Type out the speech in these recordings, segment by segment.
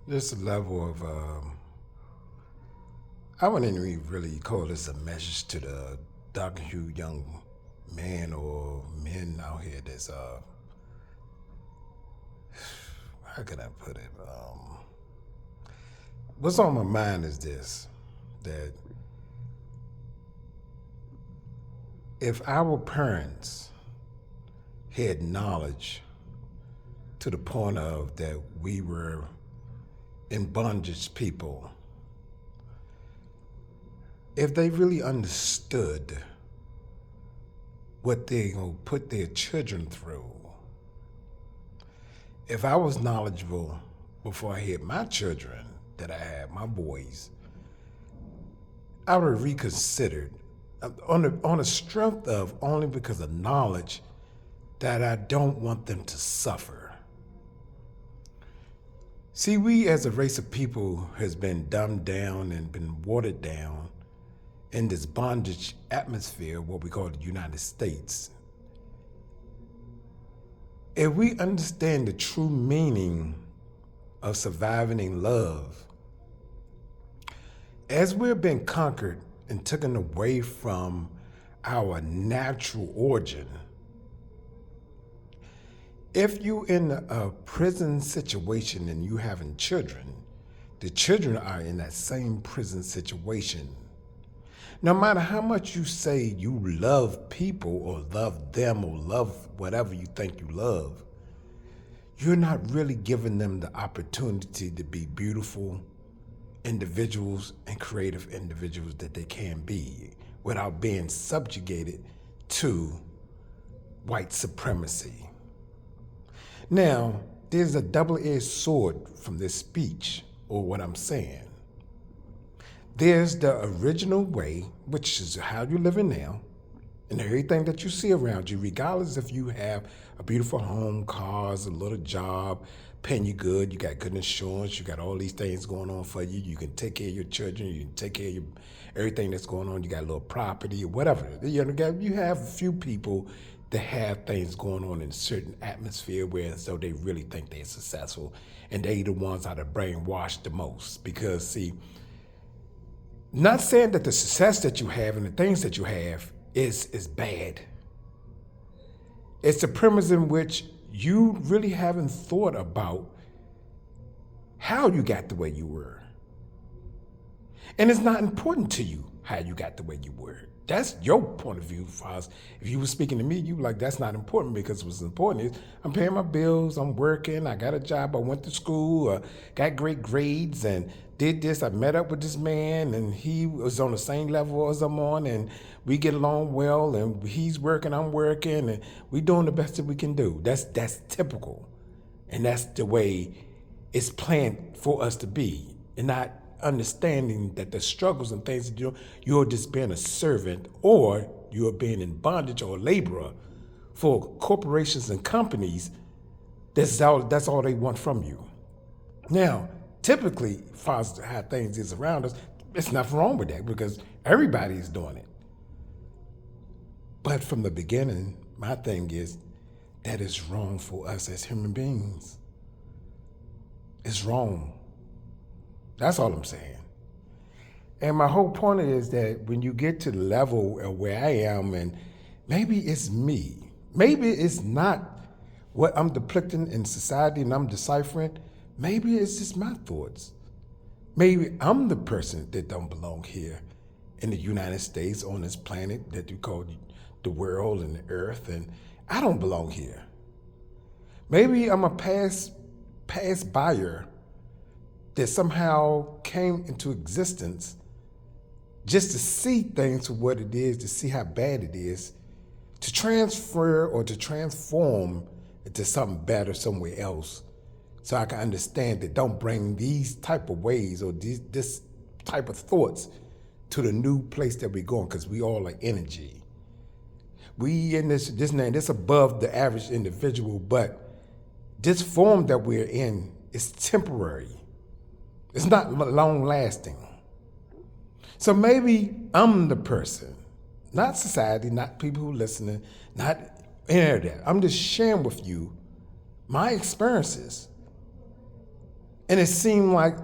This level of, I wouldn't even really call this a message to the dark hued young man or men out here that's, how can I put it? What's on my mind is this, that if our parents had knowledge to the point of that we were in bondage people, if they really understood what they gonna put their children through, if I was knowledgeable before I had my children that I had, my boys, I would have reconsidered on the strength of only because of knowledge that I don't want them to suffer. See, we as a race of people has been dumbed down and been watered down in this bondage atmosphere, what we call the United States. If we understand the true meaning of surviving in love, as we're being conquered and taken away from our natural origin, if you in a prison situation and you having children, the children are in that same prison situation. No matter how much you say you love people or love them or love whatever you think you love, you're not really giving them the opportunity to be beautiful individuals and creative individuals that they can be without being subjugated to white supremacy. Now, there's a double-edged sword from this speech, or what I'm saying. There's the original way, which is how you're living now, and everything that you see around you, regardless if you have a beautiful home, cars, a little job, paying you good, you got good insurance, you got all these things going on for you, you can take care of your children, you can take care of everything that's going on, you got a little property or whatever. You have a few people that have things going on in a certain atmosphere where so they really think they're successful, and they the ones that are brainwashed the most. Because see, not saying that the success that you have and the things that you have is bad. It's the premise in which you really haven't thought about how you got the way you were. And it's not important to you how you got the way you were. That's your point of view, Foz. If you were speaking to me, you were like, that's not important, because what's important is I'm paying my bills, I'm working, I got a job, I went to school, got great grades, and did this. I met up with this man, and he was on the same level as I'm on, and we get along well, and he's working, I'm working, and we doing the best that we can do. That's typical, and that's the way it's planned for us to be, and not understanding that the struggles and things that you're just being a servant, or you're being in bondage or laborer for corporations and companies. That's all they want from you. Now, typically, as far as how things is around us, there's nothing wrong with that because everybody's doing it. But from the beginning, my thing is that is wrong for us as human beings. It's wrong. That's all I'm saying. And my whole point is that when you get to the level of where I am, and maybe it's me, maybe it's not what I'm depicting in society and I'm deciphering, maybe it's just my thoughts. Maybe I'm the person that don't belong here in the United States, on this planet that you call the world and the earth, and I don't belong here. Maybe I'm a pass buyer that somehow came into existence just to see things for what it is, to see how bad it is, to transfer or to transform into something better somewhere else, so I can understand that don't bring these type of ways or this type of thoughts to the new place that we're going, because we all are energy. We in this above the average individual, but this form that we're in is temporary. It's not long lasting. So maybe I'm the person, not society, not people who are listening, not any of that. I'm just sharing with you my experiences. And it seemed like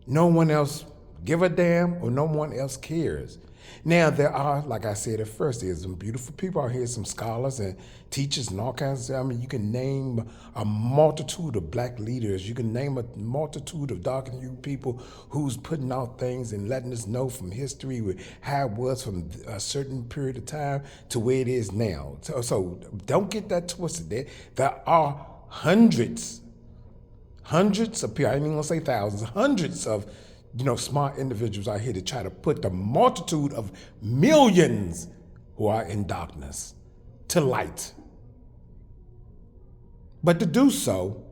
no one else give a damn or no one else cares. Now there are, like I said at first, there's some beautiful people out here, some scholars and teachers and all kinds of, I mean, you can name a multitude of black leaders. You can name a multitude of dark and hued people who's putting out things and letting us know from history how it was from a certain period of time to where it is now. So don't get that twisted. There are hundreds of people, I ain't even gonna say thousands, hundreds of smart individuals out here to try to put the multitude of millions who are in darkness to light. But to do so,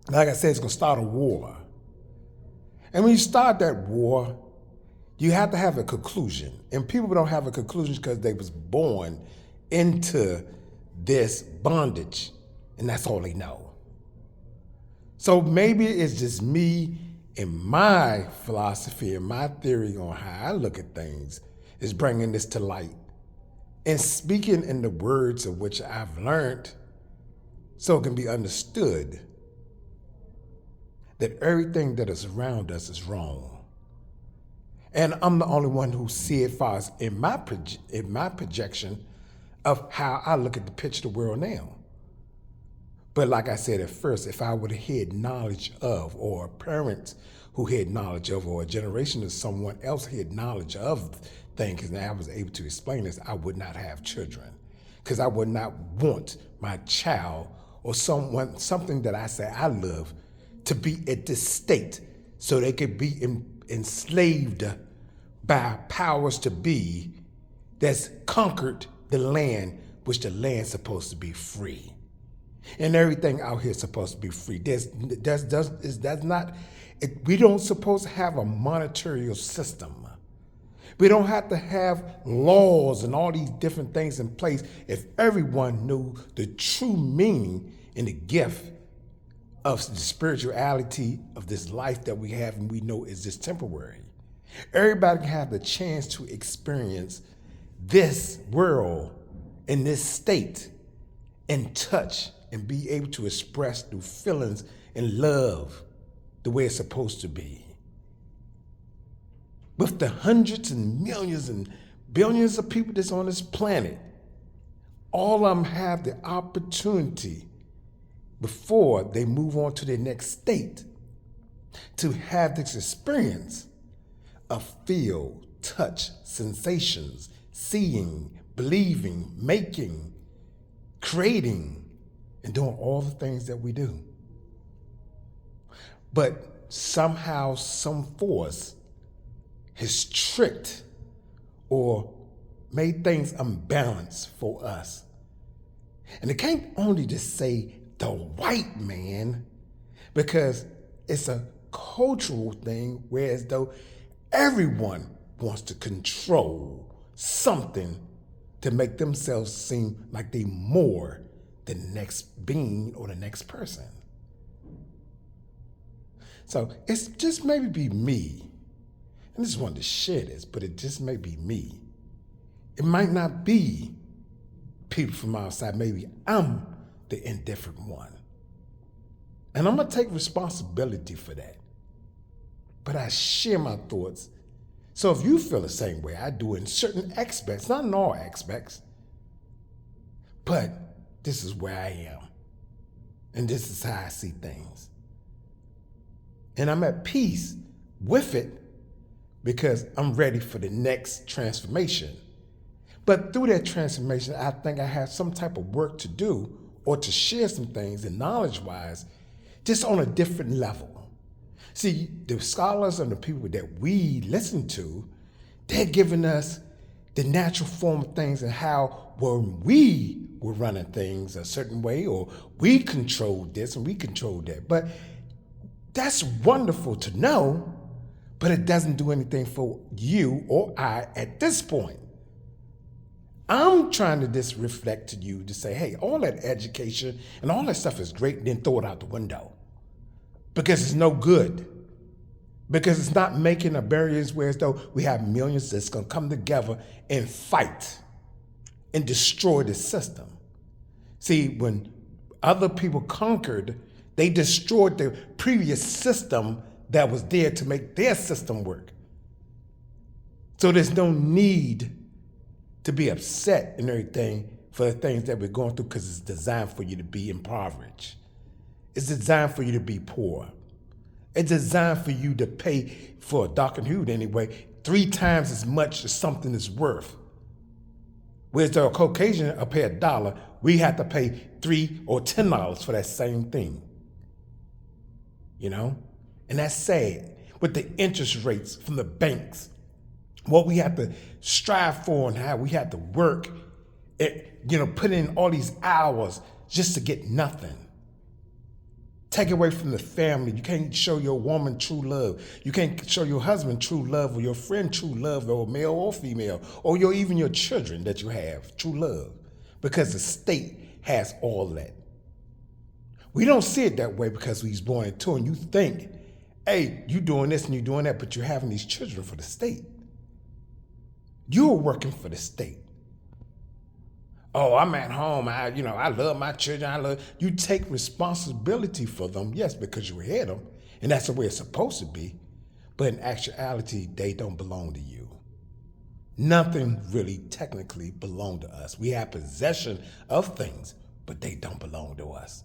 like I said, it's gonna start a war. And when you start that war, you have to have a conclusion. And people don't have a conclusion because they was born into this bondage, and that's all they know. So maybe it's just me and my philosophy and my theory on how I look at things is bringing this to light and speaking in the words of which I've learned so it can be understood that everything that is around us is wrong. And I'm the only one who see it far as in my projection of how I look at the picture of the world now. But like I said at first, if I would have had knowledge of, or parents who had knowledge of, or a generation of someone else had knowledge of things, and I was able to explain this, I would not have children. Because I would not want my child or something that I say I love to be at this state so they could be enslaved by powers to be that's conquered the land, which the land's supposed to be free. And everything out here is supposed to be free. We don't supposed to have a monetary system. We don't have to have laws and all these different things in place if everyone knew the true meaning and the gift of the spirituality of this life that we have and we know is just temporary. Everybody can have the chance to experience this world in this state and touch and be able to express through feelings and love the way it's supposed to be. With the hundreds and millions and billions of people that's on this planet, all of them have the opportunity before they move on to their next state to have this experience of feel, touch, sensations, seeing, believing, making, creating, and doing all the things that we do. But somehow, some force has tricked or made things unbalanced for us. And it can't only just say the white man, because it's a cultural thing, whereas though everyone wants to control something to make themselves seem like they more than the next being or the next person. So it's just maybe be me. And I just wanted to share this, but it just may be me. It might not be people from outside. Maybe I'm the indifferent one. And I'm gonna take responsibility for that. But I share my thoughts. So if you feel the same way I do in certain aspects, not in all aspects, but this is where I am. And this is how I see things. And I'm at peace with it because I'm ready for the next transformation. But through that transformation, I think I have some type of work to do or to share some things, and knowledge-wise, just on a different level. See, the scholars and the people that we listen to, they're giving us the natural form of things and how when we were running things a certain way, or we controlled this and we controlled that. But that's wonderful to know, but it doesn't do anything for you or I at this point. I'm trying to just reflect to you to say, hey, all that education and all that stuff is great, and then throw it out the window. Because it's no good. Because it's not making a barriers where as though we have millions that's gonna come together and fight and destroy the system. See, when other people conquered They destroyed the previous system that was there to make their system work. So there's no need to be upset and everything for the things that we're going through, because it's designed for you to be impoverished. It's designed for you to be poor. It's designed for you to pay for a dark and hued anyway 3 times as much as something is worth. Whereas the Caucasian will pay $1, we have to pay $3 or $10 for that same thing. You know? And that's sad. With the interest rates from the banks, what we have to strive for and how we have to work, put in all these hours just to get nothing. Take away from the family. You can't show your woman true love. You can't show your husband true love, or your friend true love, or male or female, or even your children that you have true love, because the state has all that. We don't see it that way because we was born into it. And you think, hey, you doing this and you doing that, but you're having these children for the state. You're working for the state. Oh, I'm at home. I love my children. You take responsibility for them, yes, because you had them, and that's the way it's supposed to be. But in actuality, they don't belong to you. Nothing really technically belongs to us. We have possession of things, but they don't belong to us.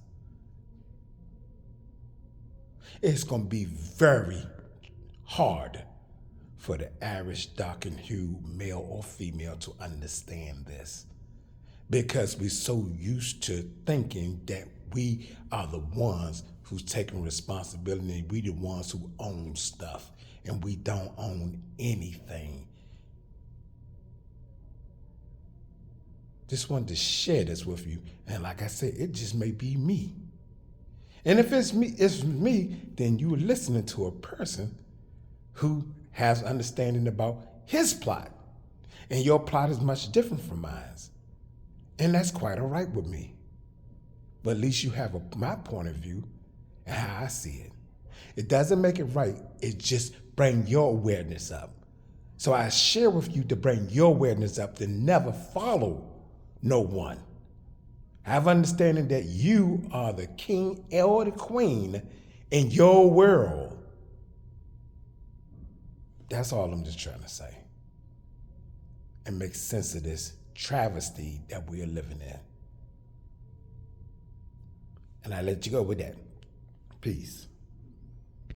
It's going to be very hard for the average dark and hue male or female to understand this, because we're so used to thinking that we are the ones who's taking responsibility, and we the ones who own stuff, and we don't own anything. Just wanted to share this with you, and like I said, it just may be me. And if it's me, then you're listening to a person who has understanding about his plot, and your plot is much different from mine. And that's quite all right with me. But at least you have my point of view and how I see it. It doesn't make it right. It just brings your awareness up. So I share with you to bring your awareness up, to never follow no one. Have understanding that you are the king or the queen in your world. That's all I'm just trying to say. And make sense of this travesty that we are living in. And I let you go with that. Peace.